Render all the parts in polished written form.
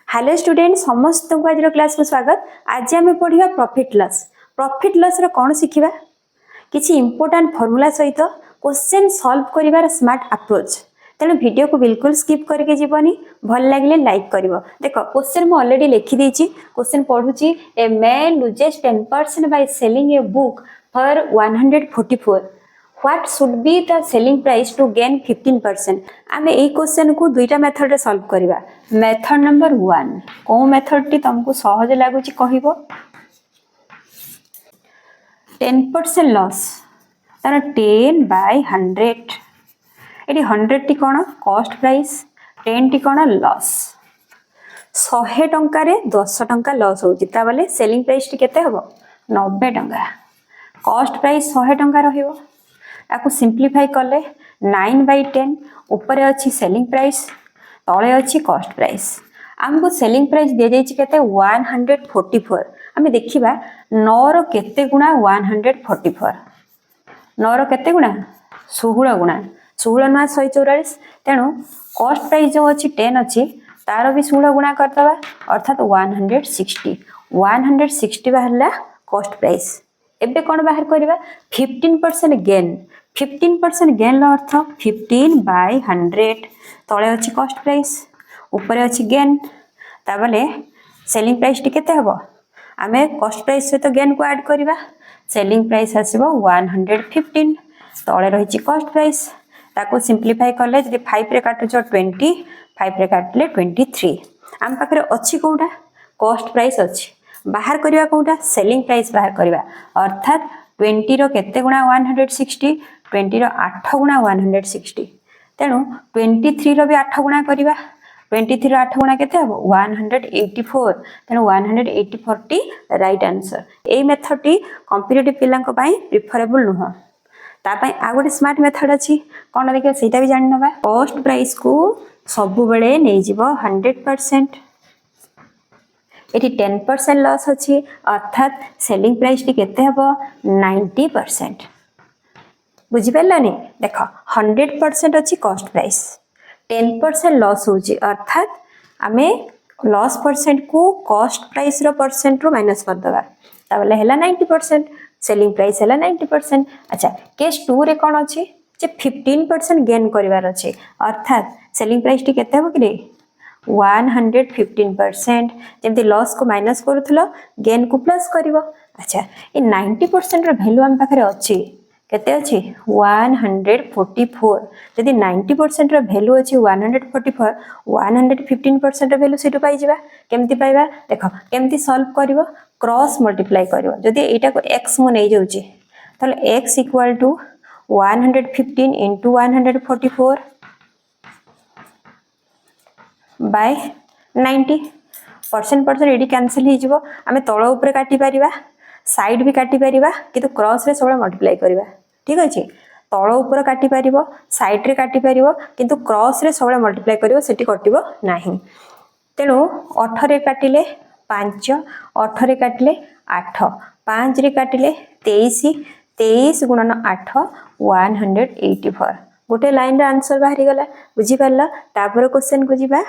Hello student समस्त को आज क्लास को स्वागत। आज आम पढ़ा प्रॉफिट लॉस कौन शिखा किसी इंपोर्टेंट फॉर्मूला सहित क्वेश्चन सॉल्व करिवार स्मार्ट अप्रोच। तेणु वीडियो को बिल्कुल स्किप करके जीवनी भल लगे लाइक कर। देख क्वेश्चन मुझे ऑलरेडी लिखी क्वेश्चन पढ़ुची a man loses 10% by selling a book for 144 What should be the selling price to gain 15%? आमे এই क्वेश्चन को दुईटा मेथड रे सॉल्व करिवा। मेथड नंबर 1 को मेथड टी तुमको सहज लागुची कहिबो 10% लॉस तार 10 बाय 100 एटी 100 टी कोन कॉस्ट प्राइस 10 टी कोन लॉस 100 टंका रे 10 टंका लॉस होची ता बेले सेलिंग प्राइस टी केते हबो 90 टंका कॉस्ट प्राइस 100 टंका रहिबो। आपको सिंप्लीफाई कले 9/10 ऊपर अच्छी सेलिंग प्राइस तले अच्छी कॉस्ट प्राइस आमको सेलिंग प्राइस दे जाइए केते 144 आमे देखिबा 9 रो केते गुणा 144 9 रो केते गुणा 16 गुणा 16 ना 144 तेणु कॉस्ट प्राइस जो अच्छी 10 अच्छी तार भी 16 गुणा करदबा अर्थात 160 बाहरला कॉस्ट प्राइस। एबे कौन बाहर करवा 15% गेन 15% गेन अर्थ 15 बाय 100 तले अच्छी कॉस्ट प्राइस ऊपर अच्छी गेन ताबले सेलिंग प्राइस टी केते हबो आमे कॉस्ट प्राइस से तो गेन को ऐड करवा सेलिंग प्राइस आसीबो 115 तले रहिची कॉस्ट प्राइस ताको सिंप्लीफाई करले जदि 5 रे काटुचो 20 5 रे काटले 23 आम पाखरे अच्छी कोडा कॉस्ट प्राइस अच्छी बाहर करवा कोटा सेलिंग प्राइस बाहर करवा अर्थात 20 रो केते गुणा 160 20 रो 8 गुणा 160 तेणु 23 रो भी 8 गुणा करवा 23 रो 8 गुणा केते हबो 184 तेणु 184 T right answer. A method T competitive पिलां को पई प्रिफरेबल नुह ता पई आ गोटे स्मार्ट मेथड अछि कोन देखियो सेटा भी जानि नबा कॉस्ट प्राइस को सब बेले नै जिवो 100% एटी 10% लॉस अच्छी अर्थात सेलिंग प्राइस टी केते हबो 90%। बुझी पालानी देख 100% अच्छी कॉस्ट प्राइस 10% लॉस होची अर्थात आमे लॉस परसेंट को कॉस्ट प्राइस रो परसेंट रो माइनस कर दबा ताबले हैला 90% सेलिंग प्राइस हैला 90%। अच्छा केस 2 रे कोन अछि जे 15% गेन करिवार अछि अर्थात सेलिंग प्राइस टी केते हबो कि रे 115% जमती लॉस को माइनस करूथलो गेन को प्लस करिवो। अच्छा ए 90% रो वैल्यू हम पाखरे अछि केते अछि 144 यदि 90% रो वैल्यू अछि 144 115% रो वैल्यू सेटु पाई जिबा केमती पाइबा देखो केमती सॉल्व करिवो क्रॉस मल्टीप्लाई करिवो जदि एटा को x मु नै जाउची तले x = 115 * 144 बाय 90% एडी कैंसिल हो जिवो आमे तळ ऊपर काटी परिबा साइड भी काटी परिबा किंतु क्रॉस रे सब मल्टीप्लाई करिबा ठीक अछि तळ ऊपर काटी परिबो साइड रे काटी परिबो किंतु क्रॉस रे सब मल्टीप्लाई करिवो सेठी कटिबो नाही तेनो 8 रे काटिले 5 8 रे काटिले 8 5 रे काटिले 23 23 गुणन 8 184 गोटे लाइन रे आंसर बाहरी गला बुझी पारला। तापर क्वेश्चन को जिबा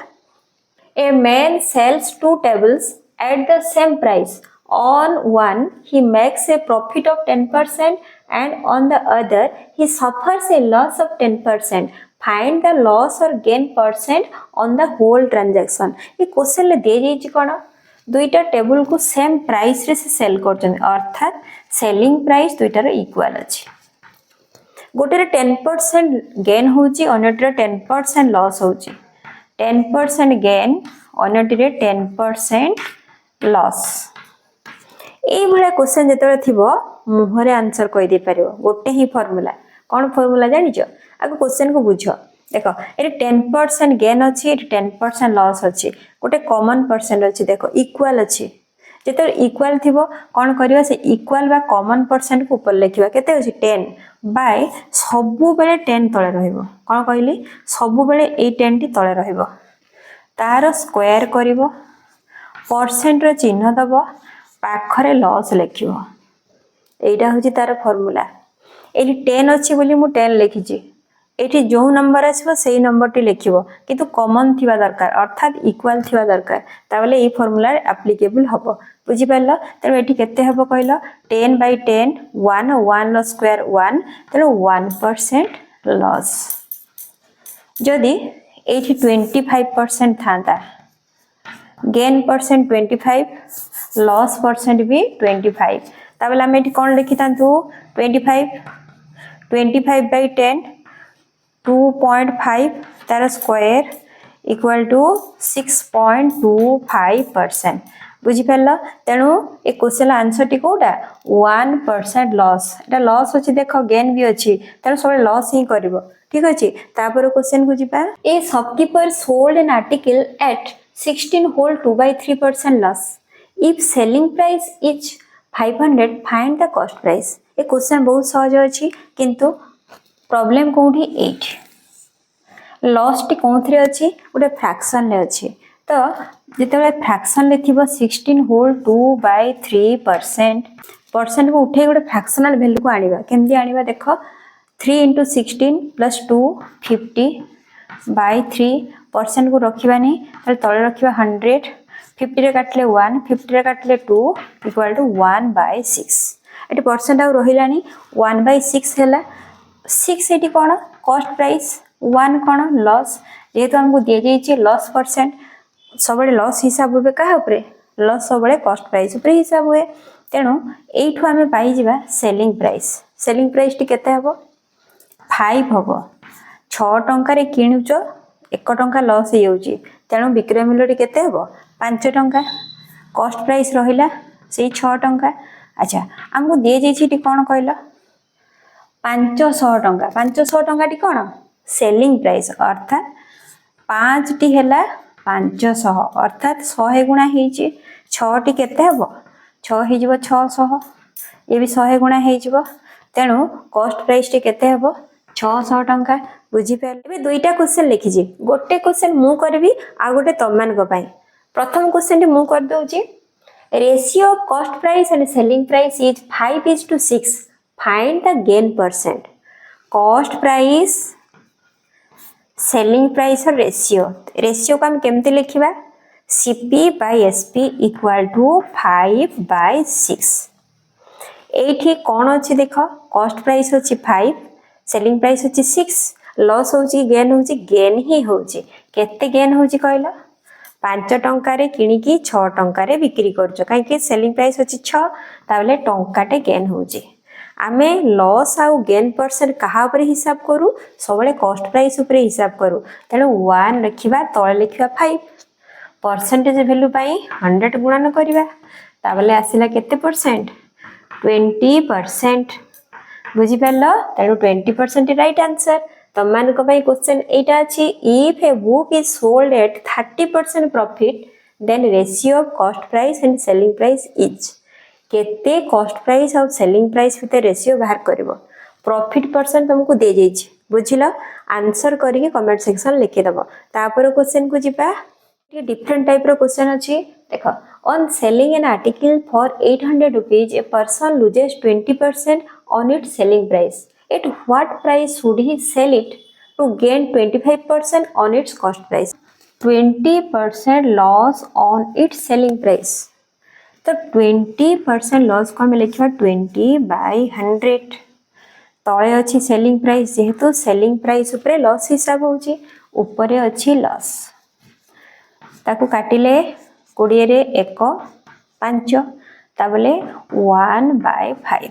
A man sells 2 tables at the same price. On one, he makes a profit of 10% and on the other, he suffers a loss of 10%. Find the loss or gain percent on the whole transaction. ये question ले दे जाई छि कोन दुईटा table को same price रे से cell करछन अर्थात selling price दुईटा रे इक्वल अछि गोटे रे 10% गेन होची अन्यटे 10% लॉस होची 10% गेन अन्यटे 10% लॉस ए भला क्वेश्चन जेतरे थिबो मुहरे आंसर कहि दे परिबो गोटे ही फार्मूला कोन फार्मूला जानि छ आगो क्वेश्चन को बुझो देखो ए 10% गेन अछि 10% लॉस अछि गोटे कॉमन परसेंट अछि देखो इक्वल अछि जेतर इक्वल थिबो कोन करियो से इक्वल बा कॉमन परसेंट को ऊपर लिखिबा केते अछि 10 बाय सबु बेले 10 तळे रहइबो कोन कहली सबु बेले ए 10 टी तळे रहइबो तार स्क्वायर करिवो परसेंट रो चिन्ह दबो पाखरे लॉस लिखिबो एटा होची तार फार्मूला एली 10 अछि बोली मु 10 लिखिची एठी जो नंबर आसो से नंबर टी लिखिबो किंतु कॉमन थिबा दरकार अर्थात इक्वल थिबा दरकार ताबले ए फार्मूला एप्लीकेबल हबो बुझी पारलो तेनो एठी केते हबो कहलो 10/10 1 1 रो स्क्वायर 1 तेनो 1% लॉस जदि एठी 25% थांता गेन परसेंट 25 लॉस परसेंट भी 25 ताबले हम एठी कोन लिखि तांतु 25/10 2.5 तार स्क्वायर इक्वल टू 6.25% बुझी पारलो तेणु ए क्वेश्चन आंसर टी कोडा 1% लॉस एटा लॉस अछि देखो गेन भी अछि तेणु सब लॉस ही करबो ठीक अछि तापर क्वेश्चन को जिबा a shopkeeper sold an article at 16 whole 2/3% loss if selling price is 500 find the cost price A question बहुत सहज अछि किंतु प्रॉब्लम कोठी 8 लॉस टी कोथरे अछि उडे फ्रैक्शन ले अछि तो जेतेबे फ्रैक्शन ले थिबो 16 whole 2/3% परसेंट को उठे उडे फ्रैक्शनल वैल्यू को आनिबा केमदी आनिबा देखो 3 * 16 + 2 50/3 परसेंट को रखिबानी तले रखिबा 100 50 रे काटले 1 50 रे काटले 2 इक्वल टू 1/6 एटी परसेंट आ रहिलानी 1/6 हैला 6 एटी कोन कॉस्ट प्राइस 1 कोन लॉस जेहेतु हमको दिए जाइए लॉस परसेंट सबले लॉस हिसाब होबे का ऊपर लॉस सबले कॉस्ट प्राइस ऊपर हिसाब हुए तेणु एठू आमे पाई जिबा सेलिंग प्राइस टी केते हबो 5 हबो 6 टंका रे किनुचो 1 टंका लॉस हे जाउची तेणु विक्रय मूल्य टी केते हबो 5 टंका कॉस्ट प्राइस रहिला से 6 टंका अच्छा हमको दिए जाइए टी कोन कहलो 500 टंका टी कोन सेलिंग प्राइस अर्थात 5 टी हैला 500 अर्थात 100 गुणा हेची 6 टी केते हबो 6 हे जिवो 600 ये भी 100 गुणा हे जिवो तेणु कॉस्ट प्राइस टी केते हबो 600 टंका बुझी पाले एबे दुईटा क्वेश्चन लिखि जी गोटे क्वेश्चन मु करबी आ गोटे तमन को पाई प्रथम क्वेश्चन टी मु कर दोउची ratio of cost price and selling price is 5:6 find the gain percent cost price selling price और रेशियो को हम केमते लिखिबा CP/SP इक्वल टू 5/6 एठी कोन अछि देखो कॉस्ट प्राइस अछि 5 सेलिंग प्राइस अछि 6 लॉस होची गेन ही होची केते गेन होची कहलो 5 टंका रे किनी की 6 टंका रे बिक्री करछो काहे कि सेलिंग प्राइस अछि 6 ताबले टंकाटे गेन होची आमे लॉस आउ गेन परसेंट कहा ऊपर हिसाब करू सबले कॉस्ट प्राइस ऊपर हिसाब करू तेनो 1 लिखिबा तळे लिखिबा 5 परसेंटेज वैल्यू पाई 100 गुणन करिबा ताबले आसिला केते परसेंट 20% बुझी पारलो तेनो 20% राइट आंसर तमान को भाई क्वेश्चन एटा अछि if a book is sold at 30% profit then ratio of cost price and selling price is केते कॉस्ट प्राइस और सेलिंग प्राइस भितर रेशियो बाहर करबो प्रॉफिट परसेंट तुमको दे जाई छी बुझिलो आंसर करिके कमेंट सेक्शन लिखि दबो तापर क्वेश्चन को जिबा ये डिफरेंट टाइप रो क्वेश्चन अछि देखो on selling an article for 800 rupees a person loses 20% on its selling price at what price should he sell it to gain 25% on its cost price 20% loss on its selling price तो 20% loss को हम लिखा 20/100 तले अच्छी selling price जेहेतु selling price ऊपर loss हिसाब होची ऊपर अच्छी लॉस ताकू काटिले 20 रे 1 5 ताबले 1/5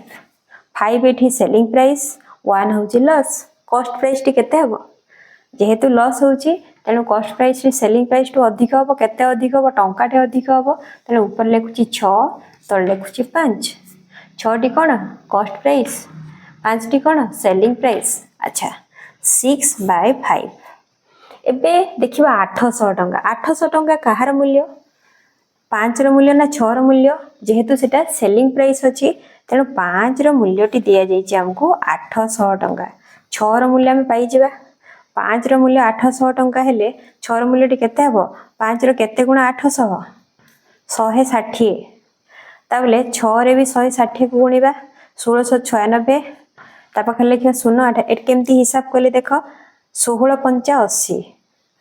5 एठी सेलिंग प्राइस 1 होची लॉस कॉस्ट प्राइस टी केते हबो जेहेतु लॉस होची तेनु कॉस्ट प्राइस रे सेलिंग प्राइस टू अधिक हबो केते अधिक हबो टंकाटे अधिक हबो तेनु ऊपर लेखुची 6 तळ लेखुची 5 6 टी कोन कॉस्ट प्राइस 5 टी कोन सेलिंग प्राइस अच्छा 6/5 एबे देखिबा 800 टंका कहार मूल्य 5 रो मूल्य ना 6 रो मूल्य जेहेतु सेटा सेलिंग प्राइस अछि तेनु 5 रो मूल्य टी दिया जाई छी हमको 800 टंका 6 रो मूल्य हम पाई जिबा 5 रो मूल्य 800 टंका हेले 6 रो मूल्य टी केते हबो 5 रो केते गुणा 800 160 ताबले 6 रे भी 160 को गुणीबा 1696 ता पाखे लिखिए 0 8 केमती हिसाब कले देख 16 5 80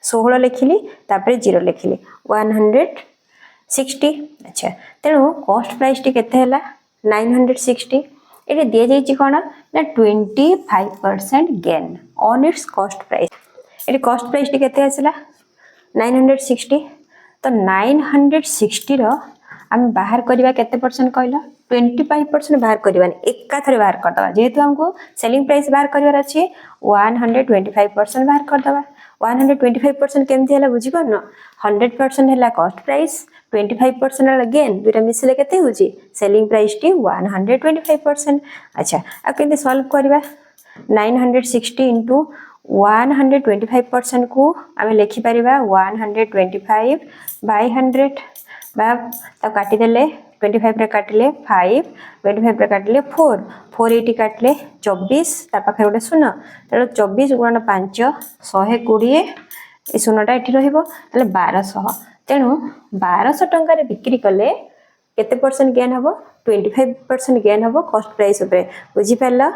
16 लिखिली तापर 0 लिखिली 160। अच्छा तेणु कॉस्ट प्राइस टी केते हैला 960। ये दिया जाइए कौन ना 25% gain on it's cost price. ये कॉस्ट प्राइस टी केते आसला 960। तो 960 रो आम बाहर करवा केते परसेंट कहला 25% बाहर करवानी एका थरे बाहर करदवा जेहेतु हमको सेलिंग प्राइस बाहर करवार अच्छे 125% बाहर करदवा। 125% केमती है बुझी पारन 100% है कॉस्ट प्राइस 25% गेन दुटा मिसले केते होची सेलिंग प्राइस टी 125%। अच्छा आ केमती सॉल्व करबा 960 इंटू 125% को आम लिखि पारिबा 125 बाय 100 बा काटी देले 25 रे काटिले 5 25 रे काटिले 4 480 काटिले 24 ता पाखे गोटे 0 तेणु 24 गुणन 5 120 ए शून्यटा एठी रहिबो ताले 1200। तेणु 1200 टंका रे बिक्री कले केते परसेंट गेन हबो 25% गेन हबो कॉस्ट प्राइस उपरे बुझी पारला।